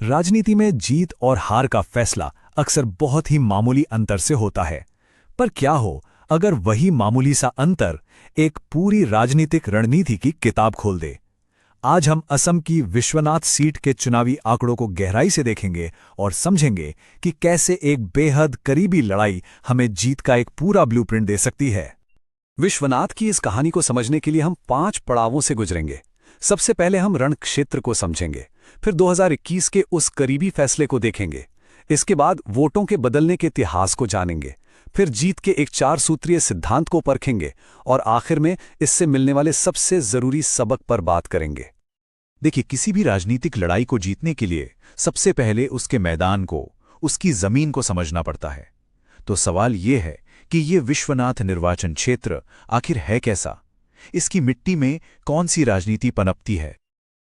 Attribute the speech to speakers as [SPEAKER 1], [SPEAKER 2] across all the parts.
[SPEAKER 1] राजनीति में जीत और हार का फैसला अक्सर बहुत ही मामूली अंतर से होता है। पर क्या हो अगर वही मामूली सा अंतर एक पूरी राजनीतिक रणनीति की किताब खोल दे। आज हम असम की विश्वनाथ सीट के चुनावी आंकड़ों को गहराई से देखेंगे और समझेंगे कि कैसे एक बेहद करीबी लड़ाई हमें जीत का एक पूरा ब्लूप्रिंट दे सकती है।
[SPEAKER 2] विश्वनाथ की इस कहानी को समझने के लिए हम 5 पड़ावों से गुजरेंगे। सबसे पहले हम रण क्षेत्र को समझेंगे, फिर 2021 के उस करीबी फैसले को देखेंगे, इसके बाद वोटों के बदलने के इतिहास को जानेंगे, फिर जीत के एक 4 सूत्रीय सिद्धांत को परखेंगे और आखिर में इससे मिलने वाले सबसे जरूरी सबक पर बात करेंगे।
[SPEAKER 3] देखिए, किसी भी राजनीतिक लड़ाई को जीतने के लिए सबसे पहले उसके मैदान को, उसकी जमीन को समझना पड़ता है। तो सवाल ये है कि ये विश्वनाथ निर्वाचन क्षेत्र आखिर है कैसा? इसकी मिट्टी में कौन सी राजनीति पनपती है?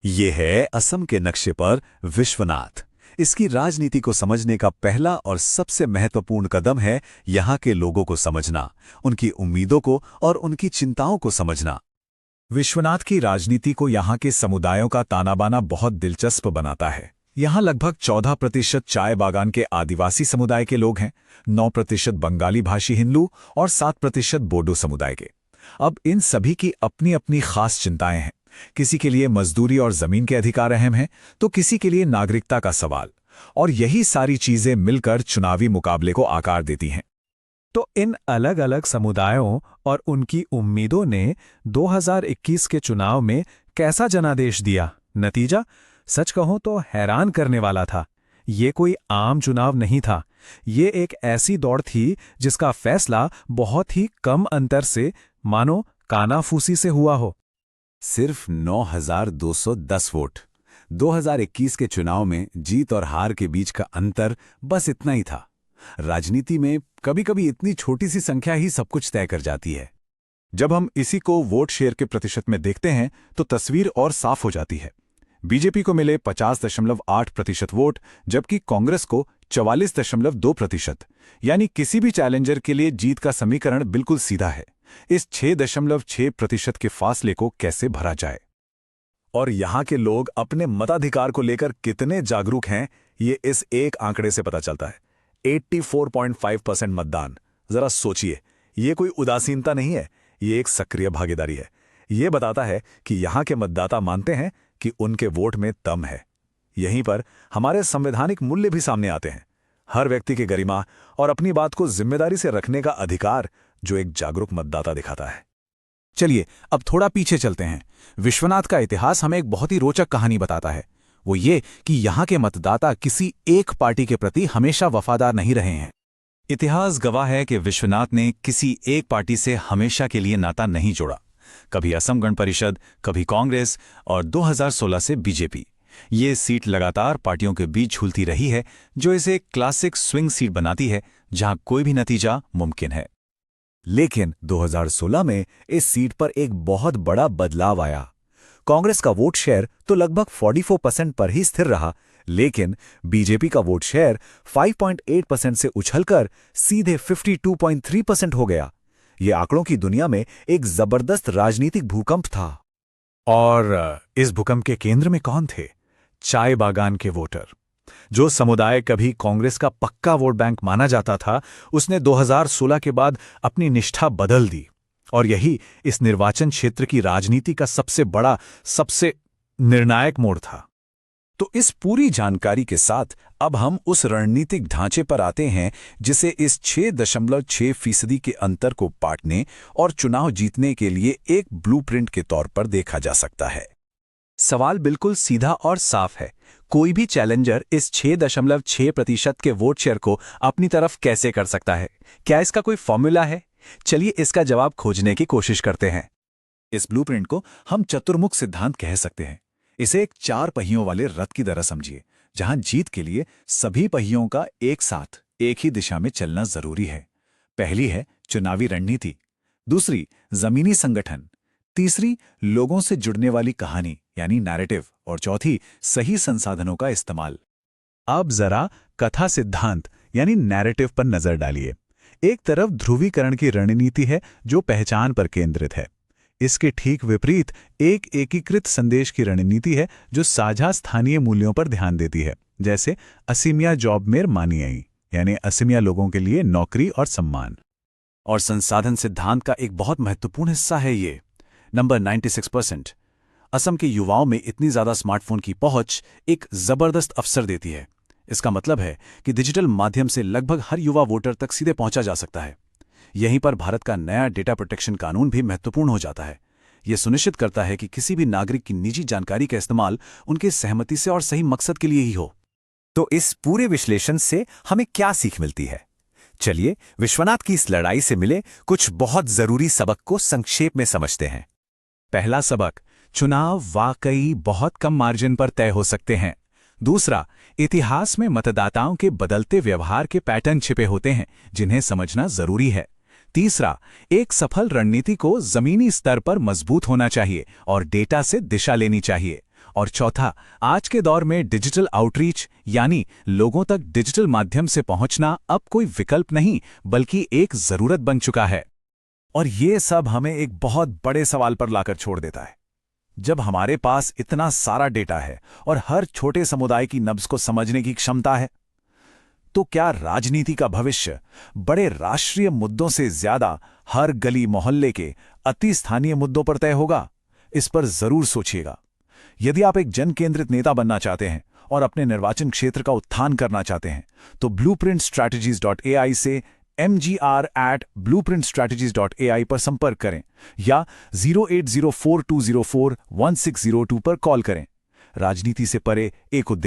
[SPEAKER 1] ये है असम के नक्शे पर विश्वनाथ। इसकी राजनीति को समझने का पहला और सबसे महत्वपूर्ण कदम है यहाँ के लोगों को समझना, उनकी उम्मीदों को और उनकी चिंताओं को समझना। विश्वनाथ की राजनीति को यहाँ के समुदायों का तानाबाना बहुत दिलचस्प बनाता है। यहाँ लगभग 14% चाय बागान के आदिवासी समुदाय के लोग हैं, 9% बंगाली भाषी हिंदू और 7% बोडो समुदाय के। अब इन सभी की अपनी अपनी खास चिंताएं हैं। किसी के लिए मजदूरी और जमीन के अधिकार अहम हैं, तो किसी के लिए नागरिकता का सवाल। और यही सारी चीजें मिलकर चुनावी मुकाबले को आकार देती हैं। तो इन अलग अलग समुदायों और उनकी उम्मीदों ने 2021 के चुनाव में कैसा जनादेश दिया? नतीजा सच कहूं तो हैरान करने वाला था। ये कोई आम चुनाव नहीं था। ये एक ऐसी दौड़ थी जिसका फैसला बहुत ही कम अंतर से, मानो कानाफूसी से हुआ हो।
[SPEAKER 2] सिर्फ 9,210 वोट। 2021 के चुनाव में जीत और हार के बीच का अंतर बस इतना ही था। राजनीति में कभी-कभी इतनी छोटी सी संख्या ही सब कुछ तय कर जाती है।
[SPEAKER 3] जब हम इसी को वोट शेयर के प्रतिशत में देखते हैं तो तस्वीर और साफ हो जाती है। बीजेपी को मिले 50.8% वोट, जबकि कांग्रेस को 44.2%। यानी किसी भी चैलेंजर के लिए जीत का समीकरण बिल्कुल सीधा है। इस 6.6% के फासले को कैसे भरा जाए?
[SPEAKER 1] और यहाँ के लोग अपने मताधिकार को लेकर कितने जागरूक हैं, ये इस एक आंकड़े से पता चलता है। 84.5% मतदान। जरा सोचिए, ये कोई उदासीनता नहीं है, ये एक सक्रिय भागीदारी है। ये बताता है कि यहाँ के मतदाता मानते हैं कि उनके वोट में दम है। यहीं पर हमारे संवैधानिक मूल्य भी सामने आते हैं। हर व्यक्ति की गरिमा और अपनी बात को जिम्मेदारी से रखने का अधिकार, जो एक जागरूक मतदाता दिखाता है।
[SPEAKER 3] चलिए अब थोड़ा पीछे चलते हैं। विश्वनाथ का इतिहास हमें एक बहुत ही रोचक कहानी बताता है। वो ये कि यहाँ के मतदाता किसी एक पार्टी के प्रति हमेशा वफादार नहीं रहे हैं।
[SPEAKER 2] इतिहास गवाह है कि विश्वनाथ ने किसी एक पार्टी से हमेशा के लिए नाता नहीं जोड़ा। कभी असम गण परिषद, कभी कांग्रेस और 2016 से बीजेपी। ये सीट लगातार पार्टियों के बीच झूलती रही है, जो इसे एक क्लासिक स्विंग सीट बनाती है जहां कोई भी नतीजा मुमकिन है।
[SPEAKER 1] लेकिन 2016 में इस सीट पर एक बहुत बड़ा बदलाव आया। कांग्रेस का वोट शेयर तो लगभग 44% पर ही स्थिर रहा, लेकिन बीजेपी का वोट शेयर 5.8% से उछलकर सीधे 52.3% हो गया। ये आंकड़ों की दुनिया में एक जबरदस्त राजनीतिक भूकंप था।
[SPEAKER 3] और इस भूकंप के केंद्र में कौन थे? चाय बागान के वोटर। जो समुदाय कभी कांग्रेस का पक्का वोट बैंक माना जाता था, उसने 2016 के बाद अपनी निष्ठा बदल दी। और यही इस निर्वाचन क्षेत्र की राजनीति का सबसे बड़ा, सबसे निर्णायक मोड़ था।
[SPEAKER 2] तो इस पूरी जानकारी के साथ अब हम उस रणनीतिक ढांचे पर आते हैं जिसे इस 6.6% के अंतर को पाटने और चुनाव जीतने के लिए एक ब्लूप्रिंट के तौर पर देखा जा सकता है। सवाल बिल्कुल सीधा और साफ है। कोई भी चैलेंजर इस 6.6% के वोट शेयर को अपनी तरफ कैसे कर सकता है? क्या इसका कोई फॉर्मूला है? चलिए इसका जवाब खोजने की कोशिश करते हैं।
[SPEAKER 3] इस ब्लूप्रिंट को हम चतुर्मुख सिद्धांत कह सकते हैं। इसे एक 4 पहियों वाले रथ की तरह समझिए, जहां जीत के लिए सभी पहियों का एक साथ एक ही दिशा में चलना जरूरी है। पहली है चुनावी रणनीति, दूसरी जमीनी संगठन, तीसरी लोगों से जुड़ने वाली कहानी यानी नैरेटिव, और चौथी सही संसाधनों का इस्तेमाल। अब जरा कथा सिद्धांत यानी नैरेटिव पर नजर डालिए। एक तरफ ध्रुवीकरण की रणनीति है जो पहचान पर केंद्रित है। इसके ठीक विपरीत एक एकीकृत संदेश की रणनीति है जो साझा स्थानीय मूल्यों पर ध्यान देती है। जैसे असीमिया जॉब मेर मानियाई, यानी असीमिया लोगों के लिए नौकरी और सम्मान।
[SPEAKER 2] और संसाधन सिद्धांत का एक बहुत महत्वपूर्ण हिस्सा है ये नंबर 96%। असम के युवाओं में इतनी ज्यादा स्मार्टफोन की पहुंच एक जबरदस्त अवसर देती है। इसका मतलब है कि डिजिटल माध्यम से लगभग हर युवा वोटर तक सीधे पहुंचा जा सकता है। यहीं पर भारत का नया डेटा प्रोटेक्शन कानून भी महत्वपूर्ण हो जाता है। यह सुनिश्चित करता है कि किसी भी नागरिक की निजी जानकारी का इस्तेमाल उनकी सहमति से और सही मकसद के लिए ही हो।
[SPEAKER 4] तो इस पूरे विश्लेषण से हमें क्या सीख मिलती है? चलिए विश्वनाथ की इस लड़ाई से मिले कुछ बहुत जरूरी सबक को संक्षेप में समझते हैं।
[SPEAKER 3] पहला सबक, चुनाव वाकई बहुत कम मार्जिन पर तय हो सकते हैं। दूसरा, इतिहास में मतदाताओं के बदलते व्यवहार के पैटर्न छिपे होते हैं जिन्हें समझना जरूरी है। तीसरा, एक सफल रणनीति को जमीनी स्तर पर मजबूत होना चाहिए और डेटा से दिशा लेनी चाहिए। और चौथा, आज के दौर में डिजिटल आउटरीच यानी लोगों तक डिजिटल माध्यम से पहुंचना अब कोई विकल्प नहीं बल्कि एक जरूरत बन चुका है।
[SPEAKER 2] और ये सब हमें एक बहुत बड़े सवाल पर लाकर छोड़ देता है। जब हमारे पास इतना सारा डेटा है और हर छोटे समुदाय की नब्ज को समझने की क्षमता है, तो क्या राजनीति का भविष्य बड़े राष्ट्रीय मुद्दों से ज्यादा हर गली मोहल्ले के अति स्थानीय मुद्दों पर तय होगा? इस पर जरूर सोचिएगा। यदि आप एक जन केंद्रित नेता बनना चाहते हैं और अपने निर्वाचन क्षेत्र का उत्थान करना चाहते हैं तो blueprintstrategies.ai से mgr@blueprintstrategies.ai पर संपर्क करें या 0804204160 पर कॉल करें। राजनीति से परे एक